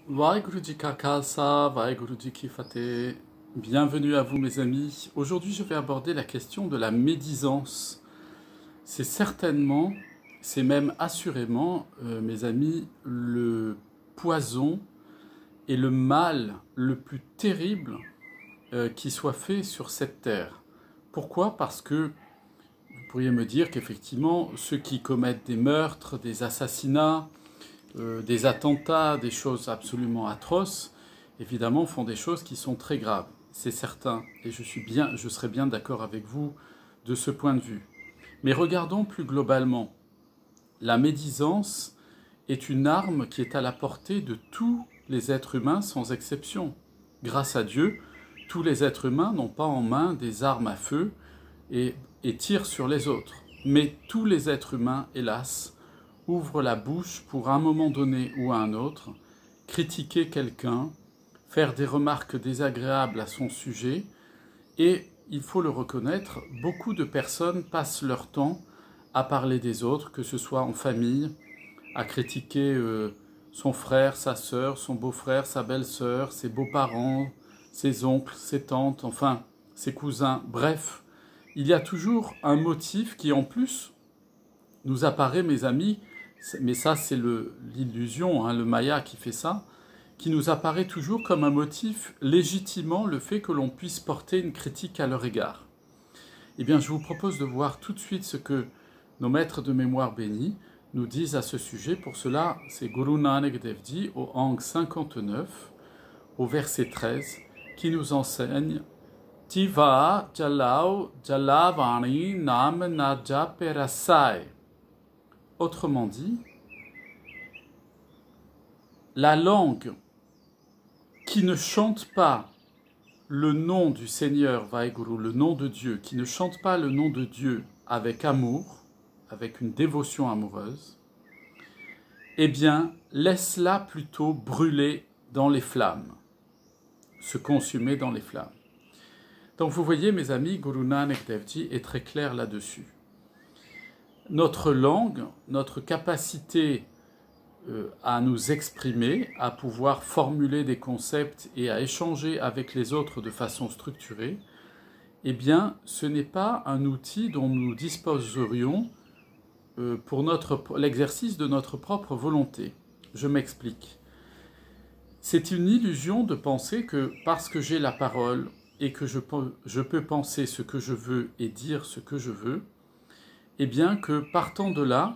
Vaheguruji Ka Khalsa, Vaheguruji Ki Fateh. Bienvenue à vous mes amis. Aujourd'hui je vais aborder la question de la médisance. C'est certainement, c'est même assurément, mes amis, le poison et le mal le plus terrible qui soit fait sur cette terre. Pourquoi? Parce que vous pourriez me dire qu'effectivement ceux qui commettent des meurtres, des assassinats, des attentats, des choses absolument atroces, évidemment font des choses qui sont très graves. C'est certain, et je serai bien d'accord avec vous de ce point de vue. Mais regardons plus globalement. La médisance est une arme qui est à la portée de tous les êtres humains sans exception. Grâce à Dieu, tous les êtres humains n'ont pas en main des armes à feu et tirent sur les autres. Mais tous les êtres humains, hélas, ouvrent la bouche pour, à un moment donné ou à un autre, critiquer quelqu'un, faire des remarques désagréables à son sujet, et, il faut le reconnaître, beaucoup de personnes passent leur temps à parler des autres, que ce soit en famille, à critiquer son frère, sa sœur, son beau-frère, sa belle-sœur, ses beaux-parents, ses oncles, ses tantes, enfin, ses cousins, bref. Il y a toujours un motif qui, en plus, nous apparaît, mes amis, mais ça c'est l'illusion, le maya qui fait ça, qui nous apparaît toujours comme un motif légitimant le fait que l'on puisse porter une critique à leur égard. Eh bien, je vous propose de voir tout de suite ce que nos maîtres de mémoire bénis nous disent à ce sujet. Pour cela, c'est Guru Nanak Dev Ji au Ang 59, au verset 13, qui nous enseigne Tiva Jalao Jalavani Nam Naja Perasai. Autrement dit, la langue qui ne chante pas le nom du Seigneur Vaheguru, le nom de Dieu, qui ne chante pas le nom de Dieu avec amour, avec une dévotion amoureuse, eh bien, laisse-la plutôt brûler dans les flammes, se consumer dans les flammes. Donc vous voyez, mes amis, Guru Nanak Dev Ji est très clair là-dessus. Notre langue, notre capacité à nous exprimer, à pouvoir formuler des concepts et à échanger avec les autres de façon structurée, eh bien, ce n'est pas un outil dont nous disposerions pour l'exercice de notre propre volonté. Je m'explique. C'est une illusion de penser que parce que j'ai la parole et que je peux penser ce que je veux et dire ce que je veux, eh bien que partant de là,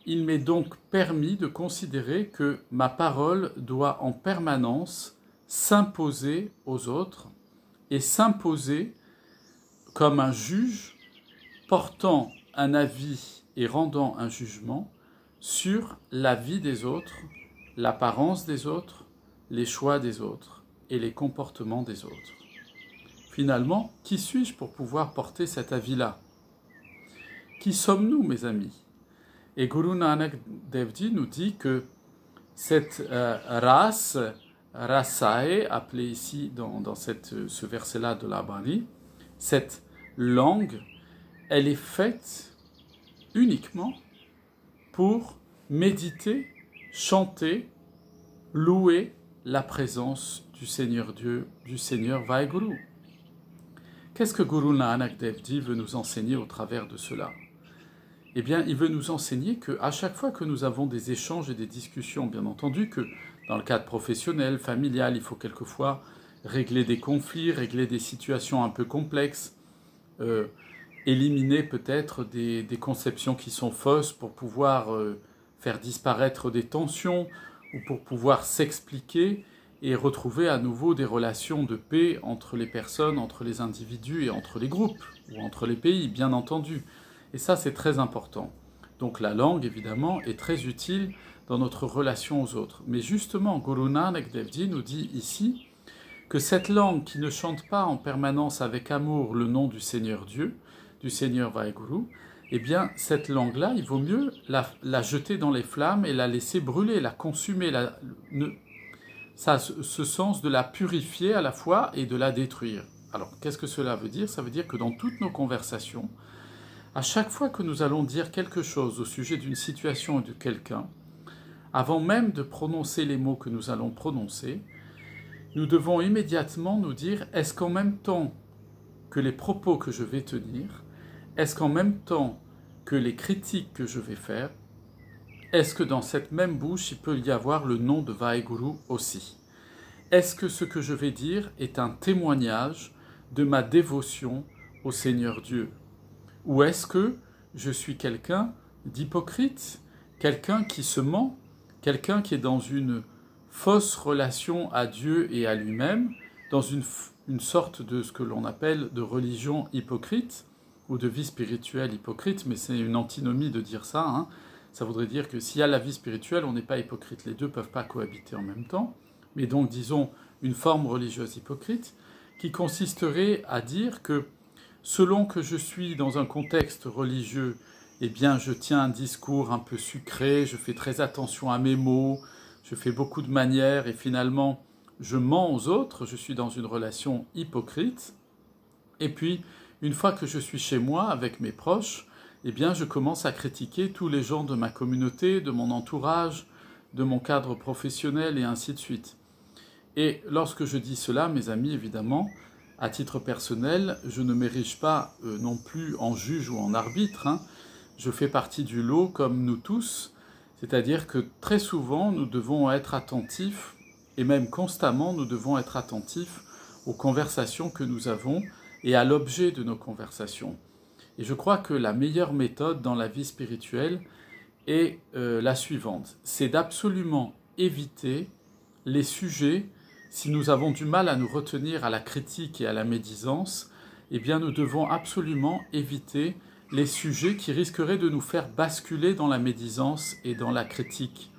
il m'est donc permis de considérer que ma parole doit en permanence s'imposer aux autres et s'imposer comme un juge portant un avis et rendant un jugement sur la vie des autres, l'apparence des autres, les choix des autres et les comportements des autres. Finalement, qui suis-je pour pouvoir porter cet avis-là? Qui sommes-nous, mes amis? Et Guru Nanak Dev Ji nous dit que cette race, rasae, appelée ici dans ce verset-là de la Bani, cette langue, elle est faite uniquement pour méditer, chanter, louer la présence du Seigneur Dieu, du Seigneur Vaheguru. Qu'est-ce que Guru Nanak Dev Ji veut nous enseigner au travers de cela? Eh bien, il veut nous enseigner qu'à chaque fois que nous avons des échanges et des discussions, bien entendu que dans le cadre professionnel, familial, il faut quelquefois régler des conflits, régler des situations un peu complexes, éliminer peut-être des conceptions qui sont fausses pour pouvoir faire disparaître des tensions ou pour pouvoir s'expliquer et retrouver à nouveau des relations de paix entre les personnes, entre les individus et entre les groupes ou entre les pays, bien entendu. Et ça, c'est très important. Donc la langue, évidemment, est très utile dans notre relation aux autres. Mais justement, Guru Nanak Dev Ji nous dit ici que cette langue qui ne chante pas en permanence avec amour le nom du Seigneur Dieu, du Seigneur Vaheguru, eh bien, cette langue-là, il vaut mieux la jeter dans les flammes et la laisser brûler, la consumer, ça a ce sens de la purifier à la fois et de la détruire. Alors, qu'est-ce que cela veut dire? Ça veut dire que dans toutes nos conversations, à chaque fois que nous allons dire quelque chose au sujet d'une situation ou de quelqu'un, avant même de prononcer les mots que nous allons prononcer, nous devons immédiatement nous dire, est-ce qu'en même temps que les propos que je vais tenir, est-ce qu'en même temps que les critiques que je vais faire, est-ce que dans cette même bouche, il peut y avoir le nom de Vaheguru aussi? Est-ce que ce que je vais dire est un témoignage de ma dévotion au Seigneur Dieu? Ou est-ce que je suis quelqu'un d'hypocrite, quelqu'un qui se ment, quelqu'un qui est dans une fausse relation à Dieu et à lui-même, dans une sorte de ce que l'on appelle de religion hypocrite, ou de vie spirituelle hypocrite, mais c'est une antinomie de dire ça, hein. Ça voudrait dire que s'il y a la vie spirituelle, on n'est pas hypocrite. Les deux ne peuvent pas cohabiter en même temps. Mais donc, disons, une forme religieuse hypocrite qui consisterait à dire que selon que je suis dans un contexte religieux, eh bien, je tiens un discours un peu sucré, je fais très attention à mes mots, je fais beaucoup de manières et finalement, je mens aux autres, je suis dans une relation hypocrite. Et puis, une fois que je suis chez moi avec mes proches, eh bien, je commence à critiquer tous les gens de ma communauté, de mon entourage, de mon cadre professionnel et ainsi de suite. Et lorsque je dis cela, mes amis, évidemment, à titre personnel, je ne m'érige pas non plus en juge ou en arbitre, hein. Je fais partie du lot comme nous tous, c'est-à-dire que très souvent, nous devons être attentifs, et même constamment, nous devons être attentifs aux conversations que nous avons et à l'objet de nos conversations. Et je crois que la meilleure méthode dans la vie spirituelle est la suivante. C'est d'absolument éviter les sujets, si nous avons du mal à nous retenir à la critique et à la médisance, eh bien nous devons absolument éviter les sujets qui risqueraient de nous faire basculer dans la médisance et dans la critique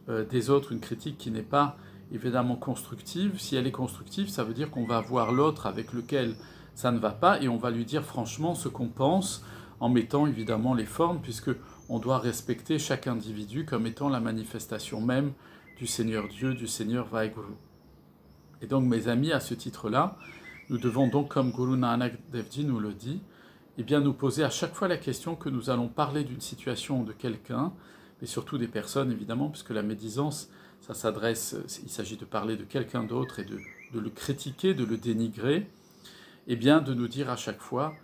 des autres, une critique qui n'est pas évidemment constructive. Si elle est constructive, ça veut dire qu'on va voir l'autre avec lequel ça ne va pas et on va lui dire franchement ce qu'on pense en mettant évidemment les formes puisque on doit respecter chaque individu comme étant la manifestation même du Seigneur Dieu, du Seigneur Vaheguru. Et donc mes amis, à ce titre-là, nous devons donc, comme Guru Nanak Dev Ji nous le dit, eh bien nous poser à chaque fois la question que nous allons parler d'une situation de quelqu'un, mais surtout des personnes évidemment, puisque la médisance, ça s'adresse, il s'agit de parler de quelqu'un d'autre et de le critiquer, de le dénigrer, eh bien de nous dire à chaque fois,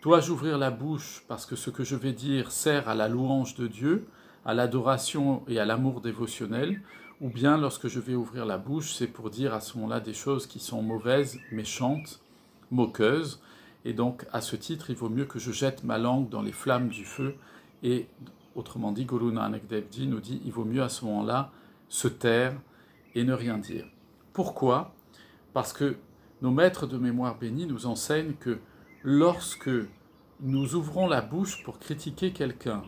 dois-je ouvrir la bouche parce que ce que je vais dire sert à la louange de Dieu, à l'adoration et à l'amour dévotionnel, ou bien lorsque je vais ouvrir la bouche, c'est pour dire à ce moment-là des choses qui sont mauvaises, méchantes, moqueuses, et donc à ce titre, il vaut mieux que je jette ma langue dans les flammes du feu, et autrement dit, Guru Nanak Dev Ji nous dit, il vaut mieux à ce moment-là se taire et ne rien dire. Pourquoi ? Parce que nos maîtres de mémoire bénis nous enseignent que lorsque nous ouvrons la bouche pour critiquer quelqu'un,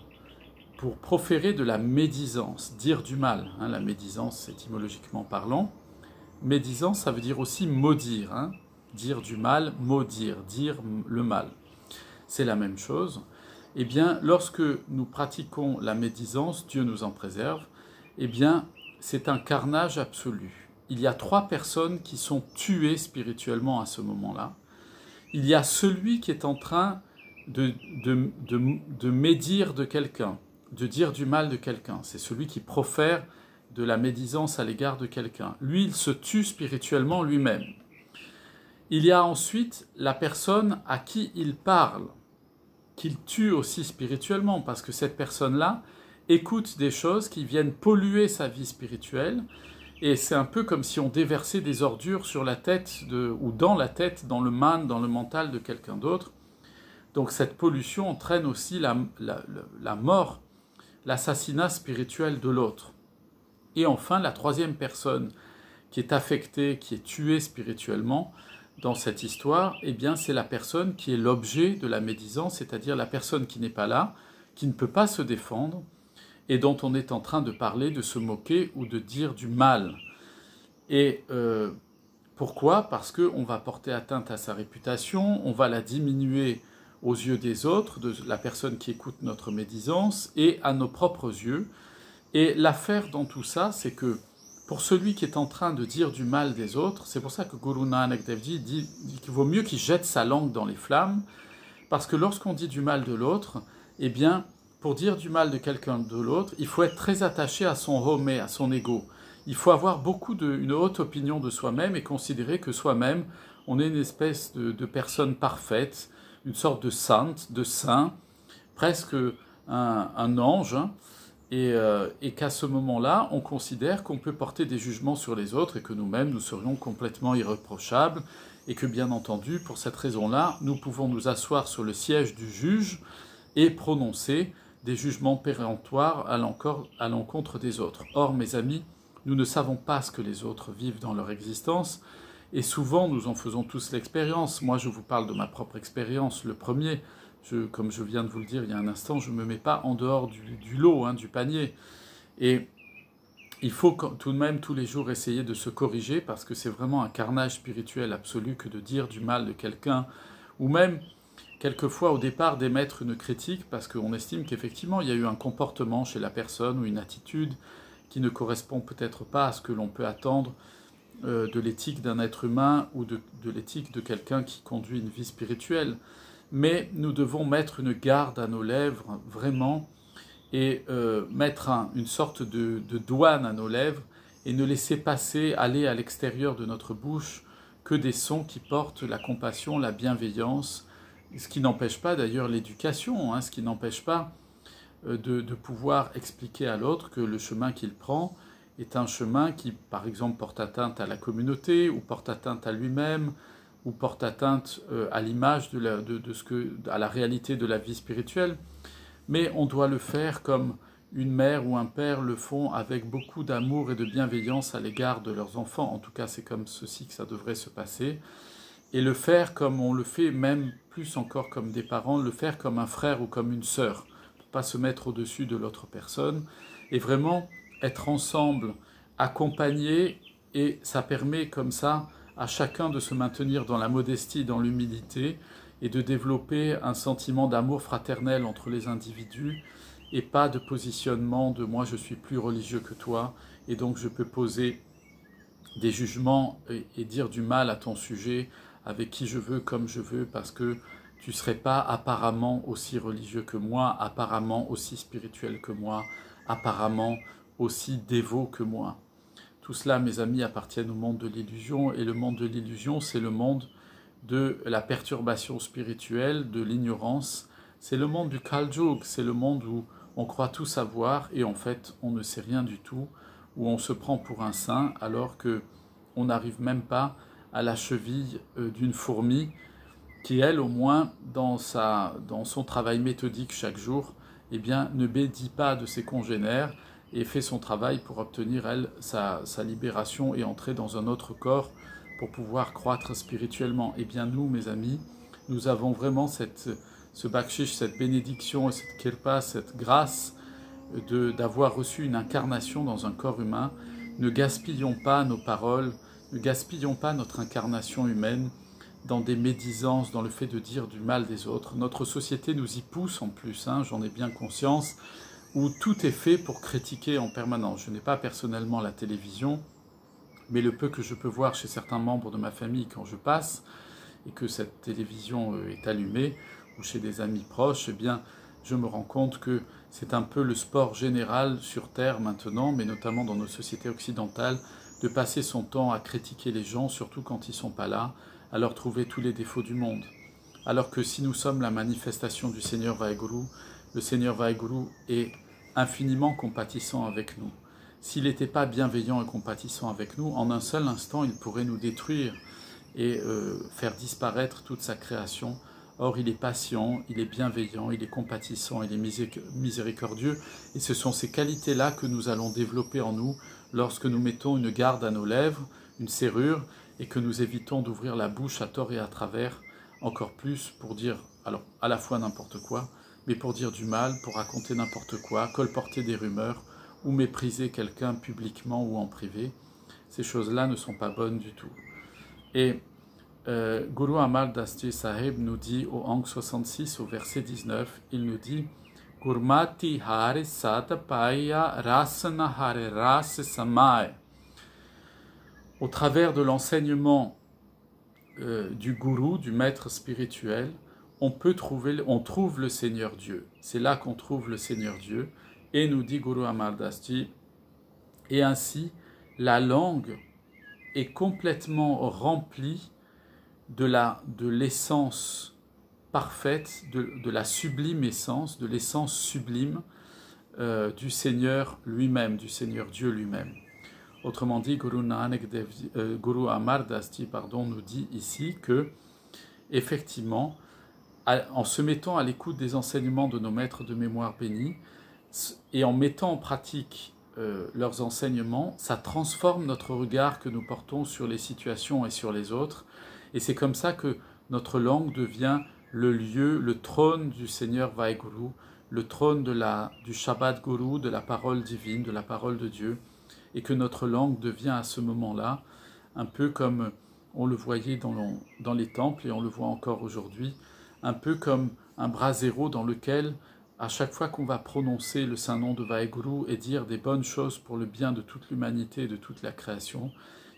pour proférer de la médisance, dire du mal, hein, la médisance étymologiquement parlant, médisance ça veut dire aussi maudire, hein, dire du mal, maudire, dire le mal. C'est la même chose. Eh bien, lorsque nous pratiquons la médisance, Dieu nous en préserve, eh bien, c'est un carnage absolu. Il y a 3 personnes qui sont tuées spirituellement à ce moment-là. Il y a celui qui est en train de médire de quelqu'un, de dire du mal de quelqu'un. C'est celui qui profère de la médisance à l'égard de quelqu'un. Lui, il se tue spirituellement lui-même. Il y a ensuite la personne à qui il parle, qu'il tue aussi spirituellement, parce que cette personne-là écoute des choses qui viennent polluer sa vie spirituelle, et c'est un peu comme si on déversait des ordures sur la tête, ou dans la tête, dans le man, dans le mental de quelqu'un d'autre. Donc cette pollution entraîne aussi la mort, l'assassinat spirituel de l'autre. Et enfin, la 3e personne qui est affectée, qui est tuée spirituellement dans cette histoire, eh bien c'est la personne qui est l'objet de la médisance, c'est-à-dire la personne qui n'est pas là, qui ne peut pas se défendre, et dont on est en train de parler, de se moquer ou de dire du mal. Et pourquoi ? Parce qu'on va porter atteinte à sa réputation, on va la diminuer aux yeux des autres, de la personne qui écoute notre médisance, et à nos propres yeux. Et l'affaire dans tout ça, c'est que pour celui qui est en train de dire du mal des autres, c'est pour ça que Guru Nanak Dev Ji dit qu'il vaut mieux qu'il jette sa langue dans les flammes, parce que lorsqu'on dit du mal de l'autre, eh bien, pour dire du mal de quelqu'un de l'autre, il faut être très attaché à son home, à son ego. Il faut avoir une haute opinion de soi-même et considérer que soi-même, on est une espèce de personne parfaite, une sorte de sainte, de saint, presque un ange, hein, et qu'à ce moment-là, on considère qu'on peut porter des jugements sur les autres et que nous-mêmes, nous serions complètement irréprochables et que, bien entendu, pour cette raison-là, nous pouvons nous asseoir sur le siège du juge et prononcer des jugements péremptoires à l'encontre des autres. Or, mes amis, nous ne savons pas ce que les autres vivent dans leur existence, et souvent nous en faisons tous l'expérience. Moi, je vous parle de ma propre expérience. Le premier, comme je viens de vous le dire il y a un instant, je ne me mets pas en dehors du lot, hein, du panier. Et il faut tout de même tous les jours essayer de se corriger, parce que c'est vraiment un carnage spirituel absolu que de dire du mal de quelqu'un, ou même quelquefois au départ d'émettre une critique, parce qu'on estime qu'effectivement il y a eu un comportement chez la personne ou une attitude qui ne correspond peut-être pas à ce que l'on peut attendre de l'éthique d'un être humain ou de l'éthique de quelqu'un qui conduit une vie spirituelle. Mais nous devons mettre une garde à nos lèvres, vraiment, et mettre une sorte de douane à nos lèvres et ne laisser aller à l'extérieur de notre bouche que des sons qui portent la compassion, la bienveillance, ce qui n'empêche pas d'ailleurs l'éducation, hein, ce qui n'empêche pas de pouvoir expliquer à l'autre que le chemin qu'il prend est un chemin qui, par exemple, porte atteinte à la communauté, ou porte atteinte à lui-même, ou porte atteinte à l'image à la réalité de la vie spirituelle. Mais on doit le faire comme une mère ou un père le font, avec beaucoup d'amour et de bienveillance à l'égard de leurs enfants. En tout cas, c'est comme ceci que ça devrait se passer. Et le faire comme on le fait, même plus encore comme des parents, le faire comme un frère ou comme une sœur, pour pas se mettre au-dessus de l'autre personne, et vraiment être ensemble, accompagnés, et ça permet comme ça à chacun de se maintenir dans la modestie, dans l'humilité, et de développer un sentiment d'amour fraternel entre les individus, et pas de positionnement de « moi je suis plus religieux que toi, et donc je peux poser des jugements et dire du mal à ton sujet avec qui je veux, comme je veux, parce que tu ne serais pas apparemment aussi religieux que moi, apparemment aussi spirituel que moi, apparemment aussi dévot que moi. » Tout cela, mes amis, appartiennent au monde de l'illusion, et le monde de l'illusion, c'est le monde de la perturbation spirituelle, de l'ignorance. C'est le monde du Kal-Yuga, c'est le monde où on croit tout savoir et en fait on ne sait rien du tout, où on se prend pour un saint alors qu'on n'arrive même pas à la cheville d'une fourmi qui, elle, au moins, dans son travail méthodique chaque jour, eh bien, ne bédit pas de ses congénères et fait son travail pour obtenir, elle, sa libération et entrer dans un autre corps pour pouvoir croître spirituellement. Eh bien, nous, mes amis, nous avons vraiment ce bakshish, cette bénédiction, cette kirpa, cette grâce d'avoir reçu une incarnation dans un corps humain. Ne gaspillons pas nos paroles, ne gaspillons pas notre incarnation humaine dans des médisances, dans le fait de dire du mal des autres. Notre société nous y pousse en plus, hein, j'en ai bien conscience, où tout est fait pour critiquer en permanence. Je n'ai pas personnellement la télévision, mais le peu que je peux voir chez certains membres de ma famille quand je passe, et que cette télévision est allumée, ou chez des amis proches, eh bien, je me rends compte que c'est un peu le sport général sur Terre maintenant, mais notamment dans nos sociétés occidentales, de passer son temps à critiquer les gens, surtout quand ils ne sont pas là, à leur trouver tous les défauts du monde. Alors que si nous sommes la manifestation du Seigneur Vaheguru, le Seigneur Vaheguru est infiniment compatissant avec nous. S'il n'était pas bienveillant et compatissant avec nous, en un seul instant, il pourrait nous détruire et faire disparaître toute sa création. Or, il est patient, il est bienveillant, il est compatissant, il est miséricordieux. Et ce sont ces qualités-là que nous allons développer en nous lorsque nous mettons une garde à nos lèvres, une serrure, et que nous évitons d'ouvrir la bouche à tort et à travers, encore plus pour dire, alors à la fois n'importe quoi, mais pour dire du mal, pour raconter n'importe quoi, colporter des rumeurs, ou mépriser quelqu'un publiquement ou en privé. Ces choses-là ne sont pas bonnes du tout. Et Guru Amar Das Ji Sahib nous dit au Ang 66, au verset 19, il nous dit « Gurmati hare sat paya rasana hare ras samay » Au travers de l'enseignement du gourou, du maître spirituel, on trouve le Seigneur Dieu. C'est là qu'on trouve le Seigneur Dieu. Et nous dit Guru Amar Das Ji, et ainsi la langue est complètement remplie de l'essence parfaite, de la sublime essence, de l'essence sublime du Seigneur lui-même, du Seigneur Dieu lui-même. Autrement dit, Guru Amar Das Ji nous dit ici que, effectivement, en se mettant à l'écoute des enseignements de nos maîtres de mémoire bénis et en mettant en pratique leurs enseignements, ça transforme notre regard que nous portons sur les situations et sur les autres. Et c'est comme ça que notre langue devient le lieu, le trône du Seigneur Vaheguru, le trône du Shabbat Guru, de la parole divine, de la parole de Dieu, et que notre langue devient à ce moment-là un peu comme on le voyait dans les temples, et on le voit encore aujourd'hui, un peu comme un brasero dans lequel, à chaque fois qu'on va prononcer le saint nom de Vaheguru et dire des bonnes choses pour le bien de toute l'humanité et de toute la création,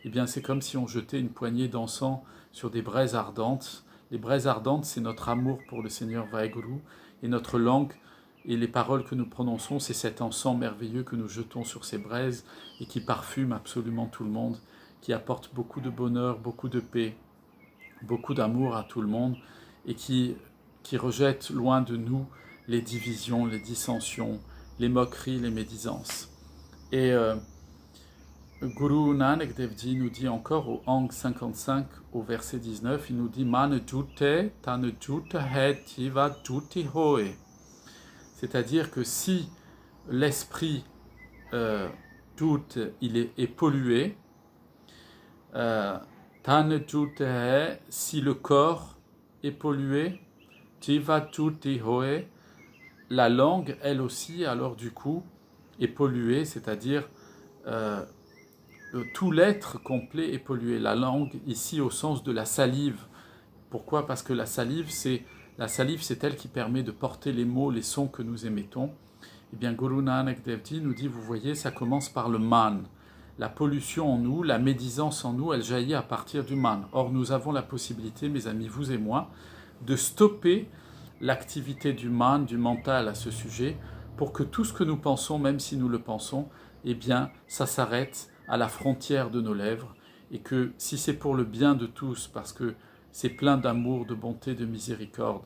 eh bien c'est comme si on jetait une poignée d'encens sur des braises ardentes. Les braises ardentes, c'est notre amour pour le Seigneur Vaheguru, et notre langue et les paroles que nous prononçons, c'est cet encens merveilleux que nous jetons sur ces braises et qui parfume absolument tout le monde, qui apporte beaucoup de bonheur, beaucoup de paix, beaucoup d'amour à tout le monde, et qui rejette loin de nous les divisions, les dissensions, les moqueries, les médisances. Et Guru Nanak Dev Ji nous dit encore au Ang 55, au verset 19, il nous dit « Man jute tan jute hai jiva juti hoe ». C'est-à-dire que si l'esprit il est pollué, tan jute hai, si le corps est pollué, jiva juti hoe, la langue, elle aussi, alors du coup, est polluée, c'est-à-dire tout l'être complet est pollué. La langue, ici, au sens de la salive. Pourquoi? Parce que la salive, c'est elle qui permet de porter les mots, les sons que nous émettons. Eh bien, Guru Nanak Dev Ji nous dit, vous voyez, ça commence par le man. La pollution en nous, la médisance en nous, elle jaillit à partir du man. Or, nous avons la possibilité, mes amis, vous et moi, de stopper l'activité du man, du mental à ce sujet, pour que tout ce que nous pensons, même si nous le pensons, eh bien, ça s'arrête à la frontière de nos lèvres, et que si c'est pour le bien de tous, parce que c'est plein d'amour, de bonté, de miséricorde,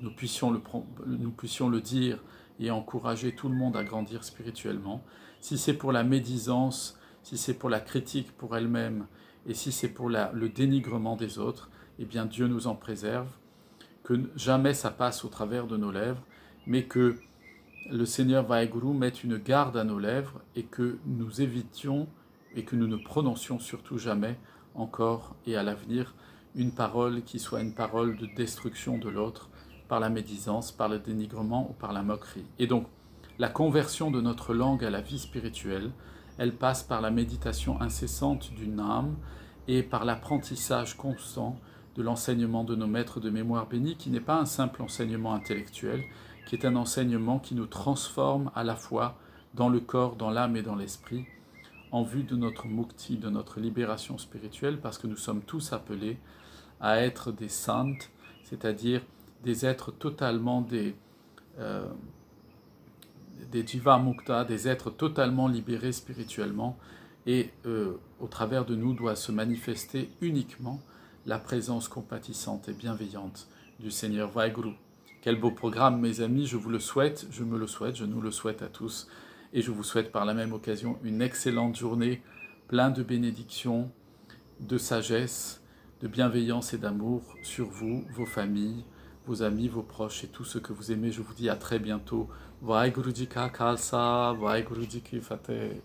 nous puissions le dire et encourager tout le monde à grandir spirituellement. Si c'est pour la médisance, si c'est pour la critique pour elle-même, et si c'est pour le dénigrement des autres, eh bien Dieu nous en préserve, que jamais ça passe au travers de nos lèvres, mais que le Seigneur Vaheguru mette une garde à nos lèvres et que nous évitions et que nous ne prononcions surtout jamais encore et à l'avenir une parole qui soit une parole de destruction de l'autre par la médisance, par le dénigrement ou par la moquerie. Et donc, la conversion de notre langue à la vie spirituelle, elle passe par la méditation incessante du Nam et par l'apprentissage constant de l'enseignement de nos maîtres de mémoire bénis, qui n'est pas un simple enseignement intellectuel, qui est un enseignement qui nous transforme à la fois dans le corps, dans l'âme et dans l'esprit, en vue de notre mukti, de notre libération spirituelle, parce que nous sommes tous appelés à être des santes, c'est-à-dire des êtres totalement des jiva mukta, des êtres totalement libérés spirituellement, et au travers de nous doit se manifester uniquement la présence compatissante et bienveillante du Seigneur Vaheguru. Quel beau programme, mes amis, je vous le souhaite, je me le souhaite, je nous le souhaite à tous, et je vous souhaite par la même occasion une excellente journée, plein de bénédictions, de sagesse, de bienveillance et d'amour sur vous, vos familles, vos amis, vos proches et tous ceux que vous aimez. Je vous dis à très bientôt. Vaheguru Ji Ka Khalsa, Vaheguru Ji Ki Fateh.